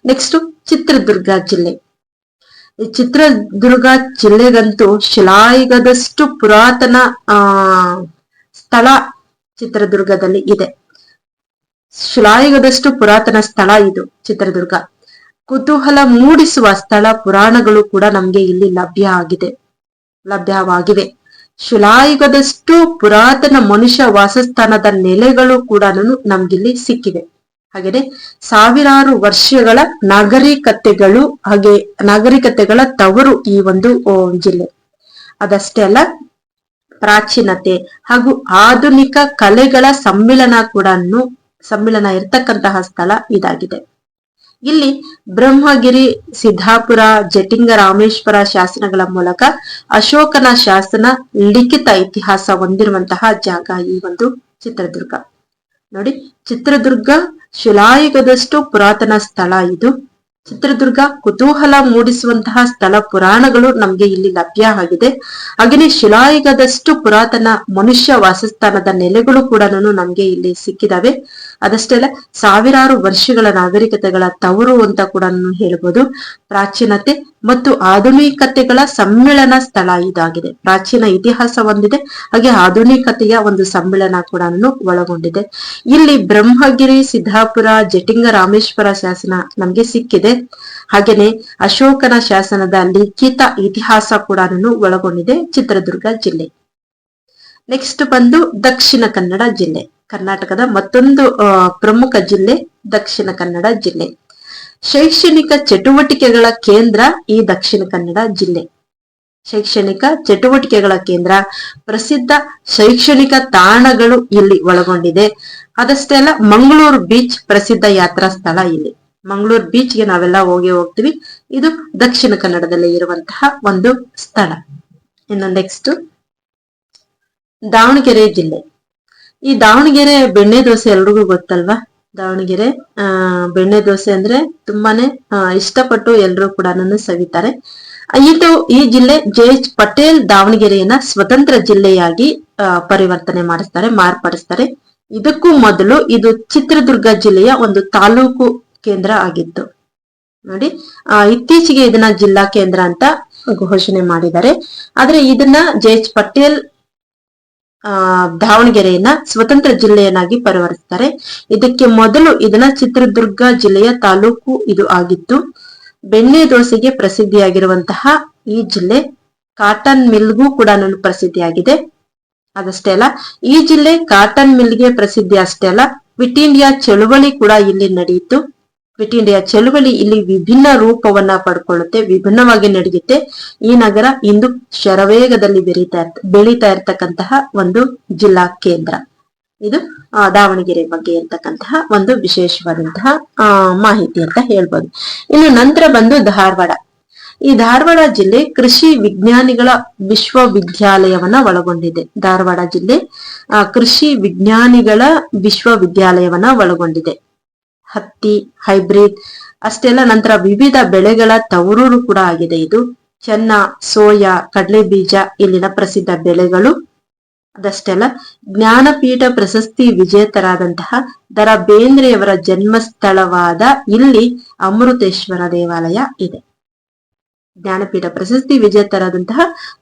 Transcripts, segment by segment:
Next Chitradurga ಜಿಲ್ಲೆ. ಈ ಚಿತ್ರದುರ್ಗ ಜಿಲ್ಲೆಗಂತೂ ಶಿಲಾಯುಗದಷ್ಟು ಪುರಾತನ ಸ್ಥಳ ಚಿತ್ರದುರ್ಗದಲ್ಲಿ ಇದೆ. ಶಿಲಾಯುಗದಷ್ಟು ಪುರಾತನ ಸ್ಥಳ ಇದು ಚಿತ್ರದುರ್ಗ. ಕುತೂಹಲ ಮೂಡಿಸುವ ಸ್ಥಳ ಪುರಾಣಗಳು ಕೂಡ ನಮ್ಗೆ ಇಲ್ಲಿ ಲಭ್ಯವಾಗಿವೆ. ಶಿಲಾಯುಗದಷ್ಟು ಪುರಾತನ ಮನುಷ್ಯ ವಾಸಸ್ಥಾನದ ನೆಲೆಗಳು ಕೂಡ ನಮ್ಗಿಲ್ಲಿ ಸಿಕ್ಕಿವೆ. ಹಾಗೆಯೇ ಸಾವಿರಾರು ವರ್ಷಗಳ ನಾಗರಿಕತೆಗಳ ತವರು ಈ ಒಂದು ಜಿಲ್ಲೆ. ಅದಷ್ಟೇ ಅಲ್ಲ, ಪ್ರಾಚೀನತೆ ಹಾಗೂ ಆಧುನಿಕ ಕಲೆಗಳ ಸಮ್ಮಿಳನ ಇರ್ತಕ್ಕಂತಹ ಸ್ಥಳ ಇದಾಗಿದೆ. ಇಲ್ಲಿ ಬ್ರಹ್ಮಗಿರಿ, ಸಿದ್ದಾಪುರ, ಜಟಿಂಗ ರಾಮೇಶ್ವರ ಶಾಸನಗಳ ಮೂಲಕ ಅಶೋಕನ ಶಾಸನ ಲಿಖಿತ ಇತಿಹಾಸ ಹೊಂದಿರುವಂತಹ ಜಾಗ ಈ ಒಂದು ಚಿತ್ರದುರ್ಗ. ನೋಡಿ, ಚಿತ್ರದುರ್ಗ ಶಿಲಾಯುಗದಷ್ಟು ಪುರಾತನ ಸ್ಥಳ ಇದು. ಚಿತ್ರದುರ್ಗ ಕುತೂಹಲ ಮೂಡಿಸುವಂತಹ ಸ್ಥಳ ಪುರಾಣಗಳು ನಮ್ಗೆ ಇಲ್ಲಿ ಲಭ್ಯ ಆಗಿದೆ. ಹಾಗೆಯೇ ಶಿಲಾಯುಗದಷ್ಟು ಪುರಾತನ ಮನುಷ್ಯ ವಾಸಸ್ಥಾನದ ನೆಲೆಗಳು ಕೂಡ ನಮ್ಗೆ ಇಲ್ಲಿ ಸಿಕ್ಕಿದಾವೆ. ಅದಷ್ಟೇ ಅಲ್ಲ, ಸಾವಿರಾರು ವರ್ಷಗಳ ನಾಗರಿಕತೆಗಳ ತವರು ಅಂತ ಕೂಡ ಹೇಳ್ಬೋದು. ಪ್ರಾಚೀನತೆ ಮತ್ತು ಆಧುನಿಕತೆಗಳ ಸಮ್ಮಿಳನ ಸ್ಥಳ ಇದಾಗಿದೆ. ಪ್ರಾಚೀನ ಇತಿಹಾಸ ಹೊಂದಿದೆ, ಹಾಗೆ ಆಧುನಿಕತೆಯ ಒಂದು ಸಮ್ಮಿಳನ ಕೂಡ ಒಳಗೊಂಡಿದೆ. ಇಲ್ಲಿ ಬ್ರಹ್ಮಗಿರಿ, ಸಿದ್ದಾಪುರ, ಜಟಿಂಗ ರಾಮೇಶ್ವರ ಶಾಸನ ನಮ್ಗೆ ಸಿಕ್ಕಿದೆ. ಹಾಗೇನೆ ಅಶೋಕನ ಶಾಸನದ ಲಿಖಿತ ಇತಿಹಾಸ ಕೂಡ ಒಳಗೊಂಡಿದೆ ಚಿತ್ರದುರ್ಗ ಜಿಲ್ಲೆ. ನೆಕ್ಸ್ಟ್ ಬಂದು ದಕ್ಷಿಣ ಕನ್ನಡ ಜಿಲ್ಲೆ. ಕರ್ನಾಟಕದ ಮತ್ತೊಂದು ಪ್ರಮುಖ ಜಿಲ್ಲೆ ದಕ್ಷಿಣ ಕನ್ನಡ ಜಿಲ್ಲೆ. ಶೈಕ್ಷಣಿಕ ಚಟುವಟಿಕೆಗಳ ಕೇಂದ್ರ ಈ ದಕ್ಷಿಣ ಕನ್ನಡ ಜಿಲ್ಲೆ. ಶೈಕ್ಷಣಿಕ ಚಟುವಟಿಕೆಗಳ ಕೇಂದ್ರ, ಪ್ರಸಿದ್ಧ ಶೈಕ್ಷಣಿಕ ತಾಣಗಳು ಇಲ್ಲಿ ಒಳಗೊಂಡಿದೆ. ಅದಷ್ಟೇ ಅಲ್ಲ, ಮಂಗಳೂರು ಬೀಚ್ ಪ್ರಸಿದ್ಧ ಯಾತ್ರಾ ಸ್ಥಳ ಇಲ್ಲಿ. ಮಂಗಳೂರು ಬೀಚ್ಗೆ ನಾವೆಲ್ಲ ಹೋಗ್ತೀವಿ. ಇದು ದಕ್ಷಿಣ ಕನ್ನಡದಲ್ಲಿ ಇರುವಂತಹ ಒಂದು ಸ್ಥಳ. ಇನ್ನು ನೆಕ್ಸ್ಟ್ ದಾವಣಗೆರೆ ಜಿಲ್ಲೆ. ಈ ದಾವಣಗೆರೆ ಬೆಣ್ಣೆ ದೋಸೆ ಎಲ್ರಿಗೂ ಗೊತ್ತಲ್ವಾ? ದಾವಣಗೆರೆ ಬೆಣ್ಣೆ ದೋಸೆ ಅಂದ್ರೆ ತುಂಬಾನೇ ಇಷ್ಟಪಟ್ಟು ಎಲ್ರು ಕೂಡ ಸವಿತಾರೆ. ಈ ಜಿಲ್ಲೆ ಜೆ.ಎಚ್. ಪಟೇಲ್ ದಾವಣಗೆರೆಯನ್ನ ಸ್ವತಂತ್ರ ಜಿಲ್ಲೆಯಾಗಿ ಪರಿವರ್ತನೆ ಮಾರ್ಪಡಿಸ್ತಾರೆ. ಇದಕ್ಕೂ ಮೊದಲು ಇದು ಚಿತ್ರದುರ್ಗ ಜಿಲ್ಲೆಯ ಒಂದು ತಾಲೂಕು ಕೇಂದ್ರ ಆಗಿತ್ತು. ನೋಡಿ, ಇತ್ತೀಚೆಗೆ ಇದನ್ನ ಜಿಲ್ಲಾ ಕೇಂದ್ರ ಅಂತ ಘೋಷಣೆ ಮಾಡಿದ್ದಾರೆ. ಆದ್ರೆ ಇದನ್ನ ಜೆ.ಎಚ್. ಪಟೇಲ್ ದಾವಣಗೆರೆಯನ್ನ ಸ್ವತಂತ್ರ ಜಿಲ್ಲೆಯನ್ನಾಗಿ ಪರಿವರ್ತಿಸ್ತಾರೆ. ಇದಕ್ಕೆ ಮೊದಲು ಇದನ್ನ ಚಿತ್ರದುರ್ಗ ಜಿಲ್ಲೆಯ ತಾಲೂಕು ಇದು ಆಗಿತ್ತು. ಬೆಣ್ಣೆ ದೋಸೆಗೆ ಪ್ರಸಿದ್ಧಿಯಾಗಿರುವಂತಹ ಈ ಜಿಲ್ಲೆ ಕಾಟನ್ ಮಿಲ್ಗೂ ಕೂಡ ಪ್ರಸಿದ್ಧಿಯಾಗಿದೆ. ಅದಷ್ಟೇ ಅಲ್ಲ, ಈ ಜಿಲ್ಲೆ ಕಾಟನ್ ಮಿಲ್ಗೆ ಪ್ರಸಿದ್ಧಿ ಅಷ್ಟೇ ಅಲ್ಲ, ಕ್ವಿಟ್ ಇಂಡಿಯಾ ಚಳುವಳಿ ಕೂಡ ಇಲ್ಲಿ ನಡೆಯಿತು. ಕ್ವಿಟ್ ಇಂಡಿಯಾ ಚಳುವಳಿ ಇಲ್ಲಿ ವಿಭಿನ್ನ ರೂಪವನ್ನ ಪಡ್ಕೊಳ್ಳುತ್ತೆ, ವಿಭಿನ್ನವಾಗಿ ನಡೆಯುತ್ತೆ. ಈ ನಗರ ಇಂದು ಶರವೇಗದಲ್ಲಿ ಬೆಳೀತಾ ಇರ್ತಕ್ಕಂತಹ ಒಂದು ಜಿಲ್ಲಾ ಕೇಂದ್ರ. ಇದು ದಾವಣಗೆರೆ ಬಗ್ಗೆ ಇರ್ತಕ್ಕಂತಹ ಒಂದು ವಿಶೇಷವಾದಂತಹ ಮಾಹಿತಿ ಅಂತ ಹೇಳ್ಬೋದು. ಇನ್ನು ನಂತರ ಬಂದು ಧಾರವಾಡ. ಈ ಧಾರವಾಡ ಜಿಲ್ಲೆ ಕೃಷಿ ವಿಜ್ಞಾನಿಗಳ ವಿಶ್ವವಿದ್ಯಾಲಯವನ್ನ ಒಳಗೊಂಡಿದೆ. ಧಾರವಾಡ ಜಿಲ್ಲೆ ಕೃಷಿ ವಿಜ್ಞಾನಿಗಳ ವಿಶ್ವವಿದ್ಯಾಲಯವನ್ನ ಒಳಗೊಂಡಿದೆ. ಹತ್ತಿ, ಹೈಬ್ರಿಡ್ ಅಷ್ಟೆಲ್ಲ, ನಂತರ ವಿವಿಧ ಬೆಳೆಗಳ ತವರೂರು ಕೂಡ ಆಗಿದೆ ಇದು. ಚೆನ್ನ, ಸೋಯಾ, ಕಡಲೆ ಬೀಜ ಇಲ್ಲಿನ ಪ್ರಸಿದ್ಧ ಬೆಳೆಗಳು. ಅದಷ್ಟೇ ಅಲ್ಲ, ಜ್ಞಾನಪೀಠ ಪ್ರಶಸ್ತಿ ವಿಜೇತರಾದಂತಹ ದ.ರಾ. ಬೇಂದ್ರೆಯವರ ಜನ್ಮಸ್ಥಳವಾದ ಇಲ್ಲಿ ಅಮೃತೇಶ್ವರ ದೇವಾಲಯ ಇದೆ. ಜ್ಞಾನಪೀಠ ಪ್ರಶಸ್ತಿ ವಿಜೇತರಾದಂತಹ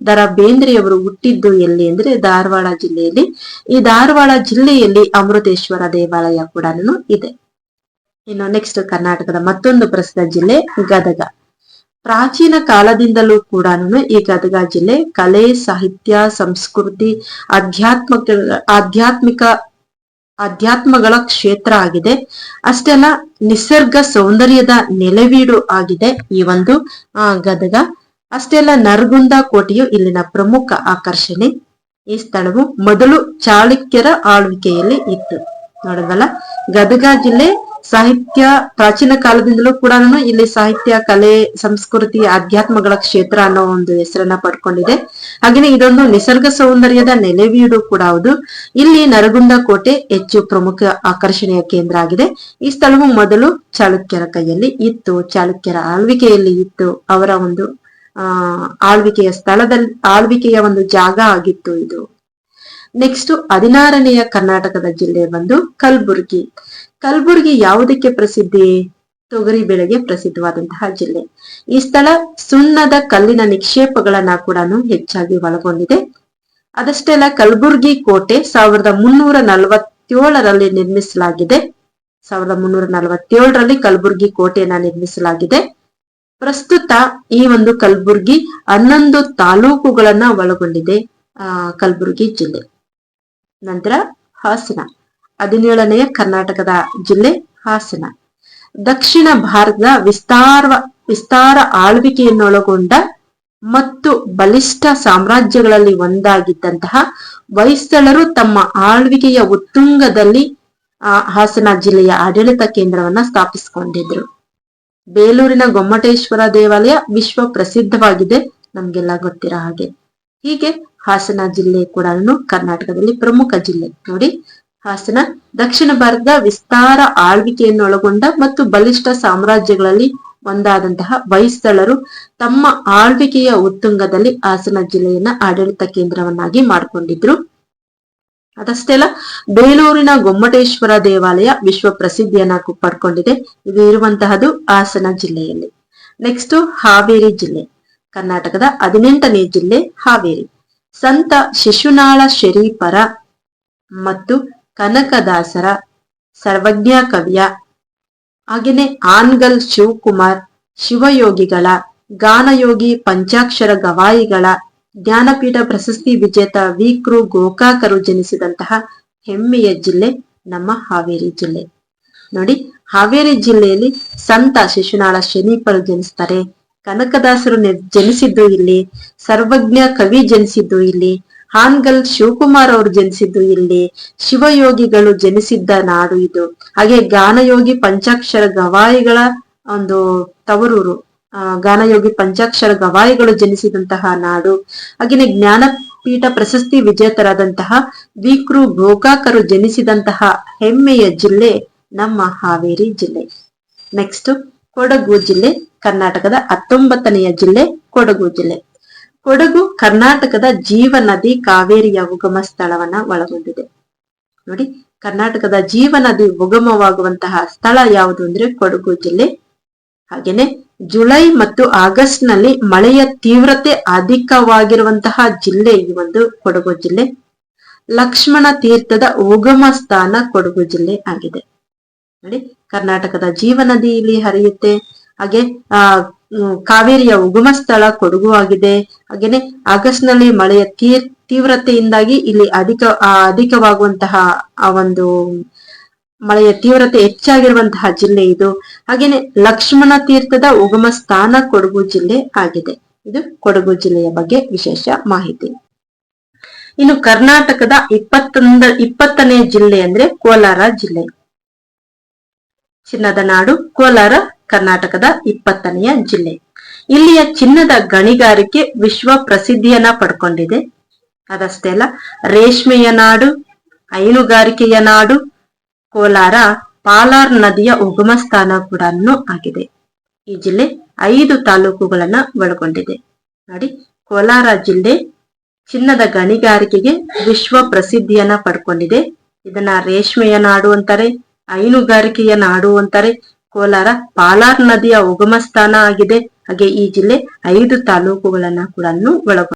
ದ.ರಾ. ಬೇಂದ್ರೆಯವರು ಹುಟ್ಟಿದ್ದು ಎಲ್ಲಿ ಅಂದ್ರೆ ಧಾರವಾಡ ಜಿಲ್ಲೆಯಲ್ಲಿ. ಈ ಧಾರವಾಡ ಜಿಲ್ಲೆಯಲ್ಲಿ ಅಮೃತೇಶ್ವರ ದೇವಾಲಯ ಕೂಡ ಇದೆ. ಇನ್ನು ನೆಕ್ಸ್ಟ್ ಕರ್ನಾಟಕದ ಮತ್ತೊಂದು ಪ್ರಸಿದ್ಧ ಜಿಲ್ಲೆ ಗದಗ. ಪ್ರಾಚೀನ ಕಾಲದಿಂದಲೂ ಕೂಡ ಈ ಗದಗ ಜಿಲ್ಲೆ ಕಲೆ, ಸಾಹಿತ್ಯ, ಸಂಸ್ಕೃತಿ, ಆಧ್ಯಾತ್ಮಗಳ ಕ್ಷೇತ್ರ ಆಗಿದೆ. ಅಷ್ಟೇ ಅಲ್ಲ, ನಿಸರ್ಗ ಸೌಂದರ್ಯದ ನೆಲೆವೀಡು ಆಗಿದೆ ಈ ಒಂದು ಗದಗ. ಅಷ್ಟೇ ಅಲ್ಲ, ನರಗುಂದ ಕೋಟೆಯು ಇಲ್ಲಿನ ಪ್ರಮುಖ ಆಕರ್ಷಣೆ. ಈ ಸ್ಥಳವು ಮೊದಲು ಚಾಳುಕ್ಯರ ಆಳ್ವಿಕೆಯಲ್ಲಿ ಇತ್ತು. ನೋಡೋದಲ್ಲ, ಗದಗ ಜಿಲ್ಲೆ ಸಾಹಿತ್ಯ, ಪ್ರಾಚೀನ ಕಾಲದಿಂದಲೂ ಕೂಡ ಇಲ್ಲಿ ಸಾಹಿತ್ಯ, ಕಲೆ, ಸಂಸ್ಕೃತಿ, ಆಧ್ಯಾತ್ಮಗಳ ಕ್ಷೇತ್ರ ಅನ್ನೋ ಒಂದು ಹೆಸರನ್ನ ಪಡ್ಕೊಂಡಿದೆ. ಹಾಗೆಯೇ ಇದೊಂದು ನಿಸರ್ಗ ಸೌಂದರ್ಯದ ನೆಲೆವೀಡು ಕೂಡ ಹೌದು. ಇಲ್ಲಿ ನರಗುಂದ ಕೋಟೆ ಹೆಚ್ಚು ಪ್ರಮುಖ ಆಕರ್ಷಣೆಯ ಕೇಂದ್ರ ಆಗಿದೆ. ಈ ಸ್ಥಳವು ಮೊದಲು ಚಾಳುಕ್ಯರ ಕೈಯಲ್ಲಿ ಇತ್ತು, ಚಾಳುಕ್ಯರ ಆಳ್ವಿಕೆಯಲ್ಲಿ ಇತ್ತು. ಅವರ ಒಂದು ಆಳ್ವಿಕೆಯ ಒಂದು ಜಾಗ ಆಗಿತ್ತು ಇದು. ನೆಕ್ಸ್ಟ್ 16ನೆಯ ಕರ್ನಾಟಕದ ಜಿಲ್ಲೆ ಬಂದು ಕಲಬುರಗಿ. ಕಲಬುರಗಿ ಯಾವುದಕ್ಕೆ ಪ್ರಸಿದ್ಧಿ? ತೊಗರಿ ಬೆಳೆಗೆ ಪ್ರಸಿದ್ಧವಾದಂತಹ ಜಿಲ್ಲೆ. ಈ ಸ್ಥಳ ಸುಣ್ಣದ ಕಲ್ಲಿನ ನಿಕ್ಷೇಪಗಳನ್ನ ಕೂಡ ಹೆಚ್ಚಾಗಿ ಒಳಗೊಂಡಿದೆ. ಅದಷ್ಟೇ ಅಲ್ಲ, ಕಲಬುರ್ಗಿ ಕೋಟೆ 1347ರಲ್ಲಿ ನಿರ್ಮಿಸಲಾಗಿದೆ. 1347ರಲ್ಲಿ ಕಲಬುರ್ಗಿ ಕೋಟೆಯನ್ನ ನಿರ್ಮಿಸಲಾಗಿದೆ. ಪ್ರಸ್ತುತ ಈ ಒಂದು ಕಲಬುರ್ಗಿ 11 ತಾಲೂಕುಗಳನ್ನ ಒಳಗೊಂಡಿದೆ ಕಲಬುರ್ಗಿ ಜಿಲ್ಲೆ. ನಂತರ ಹಾಸನ, 17ನೆಯ ಕರ್ನಾಟಕದ ಜಿಲ್ಲೆ ಹಾಸನ. ದಕ್ಷಿಣ ಭಾರತದ ವಿಸ್ತಾರ ಆಳ್ವಿಕೆಯನ್ನೊಳಗೊಂಡ ಮತ್ತು ಬಲಿಷ್ಠ ಸಾಮ್ರಾಜ್ಯಗಳಲ್ಲಿ ಒಂದಾಗಿದ್ದಂತಹ ಹೊಯ್ಸಳರು ತಮ್ಮ ಆಳ್ವಿಕೆಯ ಉತ್ತುಂಗದಲ್ಲಿ ಹಾಸನ ಜಿಲ್ಲೆಯ ಆಡಳಿತ ಕೇಂದ್ರವನ್ನ ಸ್ಥಾಪಿಸಿಕೊಂಡಿದ್ರು. ಬೇಲೂರಿನ ಗೊಮ್ಮಟೇಶ್ವರ ದೇವಾಲಯ ವಿಶ್ವ ಪ್ರಸಿದ್ಧವಾಗಿದೆ, ನಮ್ಗೆಲ್ಲ ಗೊತ್ತಿರೋ ಹಾಗೆ. ಹೀಗೆ ಹಾಸನ ಜಿಲ್ಲೆ ಕೂಡ ಕರ್ನಾಟಕದಲ್ಲಿ ಪ್ರಮುಖ ಜಿಲ್ಲೆ. ನೋಡಿ, ಹಾಸನ ದಕ್ಷಿಣ ಭಾರತದ ವಿಸ್ತಾರ ಆಳ್ವಿಕೆಯನ್ನೊಳಗೊಂಡ ಮತ್ತು ಬಲಿಷ್ಠ ಸಾಮ್ರಾಜ್ಯಗಳಲ್ಲಿ ಒಂದಾದಂತಹ ಹೊಯ್ಸಳರು ತಮ್ಮ ಆಳ್ವಿಕೆಯ ಉತ್ತುಂಗದಲ್ಲಿ ಹಾಸನ ಜಿಲ್ಲೆಯನ್ನ ಆಡಳಿತ ಕೇಂದ್ರವನ್ನಾಗಿ ಮಾಡಿಕೊಂಡಿದ್ರು. ಅದಷ್ಟೇ ಅಲ್ಲ, ಬೇಲೂರಿನ ಗೊಮ್ಮಟೇಶ್ವರ ದೇವಾಲಯ ವಿಶ್ವ ಪ್ರಸಿದ್ಧಿಯನ್ನ ಪಡ್ಕೊಂಡಿದೆ. ಇದು ಇರುವಂತಹದ್ದು ಹಾಸನ ಜಿಲ್ಲೆಯಲ್ಲಿ. ನೆಕ್ಸ್ಟ್ ಹಾವೇರಿ ಜಿಲ್ಲೆ, ಕರ್ನಾಟಕದ 18ನೇ ಜಿಲ್ಲೆ ಹಾವೇರಿ. ಸಂತ ಶಿಶುನಾಳ ಶರೀಫರ ಮತ್ತು ಕನಕದಾಸರ ಸರ್ವಜ್ಞ ಕವಿಯ, ಹಾಗೇನೆ ಹಾನಗಲ್ ಶಿವಕುಮಾರ್, ಶಿವಯೋಗಿಗಳ, ಗಾನಯೋಗಿ ಪಂಚಾಕ್ಷರ ಗವಾಯಿಗಳ, ಜ್ಞಾನಪೀಠ ಪ್ರಶಸ್ತಿ ವಿಜೇತ ವಿ.ಕೃ. ಗೋಕಾಕರು ಜನಿಸಿದಂತಹ ಹೆಮ್ಮೆಯ ಜಿಲ್ಲೆ ನಮ್ಮ ಹಾವೇರಿ ಜಿಲ್ಲೆ. ನೋಡಿ, ಹಾವೇರಿ ಜಿಲ್ಲೆಯಲ್ಲಿ ಸಂತ ಶಿಶುನಾಳ ಶರೀಫರು ಜನಿಸ್ತಾರೆ, ಕನಕದಾಸರು ಜನಿಸಿದ್ದು ಇಲ್ಲಿ, ಸರ್ವಜ್ಞ ಕವಿ ಜನಿಸಿದ್ದು ಇಲ್ಲಿ, ಹಾನಗಲ್ ಶಿವಕುಮಾರ್ ಅವರು ಜನಿಸಿದ್ದು ಇಲ್ಲಿ, ಶಿವಯೋಗಿಗಳು ಜನಿಸಿದ್ದ ನಾಡು ಇದು. ಹಾಗೆ ಗಾನಯೋಗಿ ಪಂಚಾಕ್ಷರ ಗವಾಯಿಗಳ ಒಂದು ತವರೂರು, ಗಾನಯೋಗಿ ಪಂಚಾಕ್ಷರ ಗವಾಯಿಗಳು ಜನಿಸಿದಂತಹ ನಾಡು. ಹಾಗೆಯೇ ಜ್ಞಾನಪೀಠ ಪ್ರಶಸ್ತಿ ವಿಜೇತರಾದಂತಹ ವಿ.ಕೃ. ಗೋಕಾಕರು ಜನಿಸಿದಂತಹ ಹೆಮ್ಮೆಯ ಜಿಲ್ಲೆ ನಮ್ಮ ಹಾವೇರಿ ಜಿಲ್ಲೆ. ನೆಕ್ಸ್ಟ್ ಕೊಡಗು ಜಿಲ್ಲೆ, ಕರ್ನಾಟಕದ 19ನೆಯ ಜಿಲ್ಲೆ ಕೊಡಗು ಜಿಲ್ಲೆ. ಕೊಡಗು ಕರ್ನಾಟಕದ ಜೀವನದಿ ಕಾವೇರಿಯ ಉಗಮ ಸ್ಥಳವನ್ನ ಒಳಗೊಂಡಿದೆ. ನೋಡಿ, ಕರ್ನಾಟಕದ ಜೀವನದಿ ಉಗಮವಾಗುವಂತಹ ಸ್ಥಳ ಯಾವುದು ಅಂದ್ರೆ ಕೊಡಗು ಜಿಲ್ಲೆ. ಹಾಗೇನೆ ಜುಲೈ ಮತ್ತು ಆಗಸ್ಟ್ ನಲ್ಲಿ ಮಳೆಯ ತೀವ್ರತೆ ಅಧಿಕವಾಗಿರುವಂತಹ ಜಿಲ್ಲೆ ಈ ಒಂದು ಕೊಡಗು ಜಿಲ್ಲೆ. ಲಕ್ಷ್ಮಣ ತೀರ್ಥದ ಉಗಮ ಸ್ಥಾನ ಕೊಡಗು ಜಿಲ್ಲೆ ಆಗಿದೆ. ನೋಡಿ, ಕರ್ನಾಟಕದ ಜೀವನದಿ ಇಲ್ಲಿ ಹರಿಯುತ್ತೆ. ಹಾಗೆ ಕಾವೇರಿಯ ಉಗಮ ಸ್ಥಳ ಕೊಡಗು ಆಗಿದೆ. ಹಾಗೇನೆ ಆಗಸ್ಟ್ ನಲ್ಲಿ ಮಳೆಯ ತೀವ್ರತೆಯಿಂದಾಗಿ ಇಲ್ಲಿ ಅಧಿಕವಾಗುವಂತಹ ಆ ಒಂದು ಮಳೆಯ ತೀವ್ರತೆ ಹೆಚ್ಚಾಗಿರುವಂತಹ ಜಿಲ್ಲೆ ಇದು. ಹಾಗೇನೆ ಲಕ್ಷ್ಮಣ ತೀರ್ಥದ ಉಗಮ ಸ್ಥಾನ ಕೊಡಗು ಜಿಲ್ಲೆ ಆಗಿದೆ. ಇದು ಕೊಡಗು ಜಿಲ್ಲೆಯ ಬಗ್ಗೆ ವಿಶೇಷ ಮಾಹಿತಿ. ಇನ್ನು ಕರ್ನಾಟಕದ 20ನೇ ಜಿಲ್ಲೆ ಅಂದ್ರೆ ಕೋಲಾರ ಜಿಲ್ಲೆ. ಚಿನ್ನದ ನಾಡು ಕೋಲಾರ ಕರ್ನಾಟಕದ 20ನೆಯ ಜಿಲ್ಲೆ. ಇಲ್ಲಿಯ ಚಿನ್ನದ ಗಣಿಗಾರಿಕೆ ವಿಶ್ವ ಪ್ರಸಿದ್ಧಿಯನ್ನ ಪಡ್ಕೊಂಡಿದೆ. ಅದಷ್ಟೇ ಅಲ್ಲ, ರೇಷ್ಮೆಯ ನಾಡು, ಹೈನುಗಾರಿಕೆಯ ನಾಡು ಕೋಲಾರ ಪಾಲಾರ್ ನದಿಯ ಉಗಮ ಸ್ಥಾನ ಕೂಡ ಆಗಿದೆ. ಈ ಜಿಲ್ಲೆ 5 ತಾಲೂಕುಗಳನ್ನ ಒಳಗೊಂಡಿದೆ. ನೋಡಿ, ಕೋಲಾರ ಜಿಲ್ಲೆ ಚಿನ್ನದ ಗಣಿಗಾರಿಕೆಗೆ ವಿಶ್ವ ಪ್ರಸಿದ್ಧಿಯನ್ನ ಪಡ್ಕೊಂಡಿದೆ. ಇದನ್ನ ರೇಷ್ಮೆಯ ನಾಡು ಅಂತಾರೆ, ಹೈನುಗಾರಿಕೆಯ ನಾಡು ಅಂತಾರೆ. ಕೋಲಾರ ಪಾಲಾರ್ ನದಿಯ ಉಗಮ ಸ್ಥಾನ ಆಗಿದೆ. ಹಾಗೆ ಈ ಜಿಲ್ಲೆ 5 ತಾಲೂಕುಗಳನ್ನ ಕೂಡ ಒಳಗೊಂಡಿದೆ.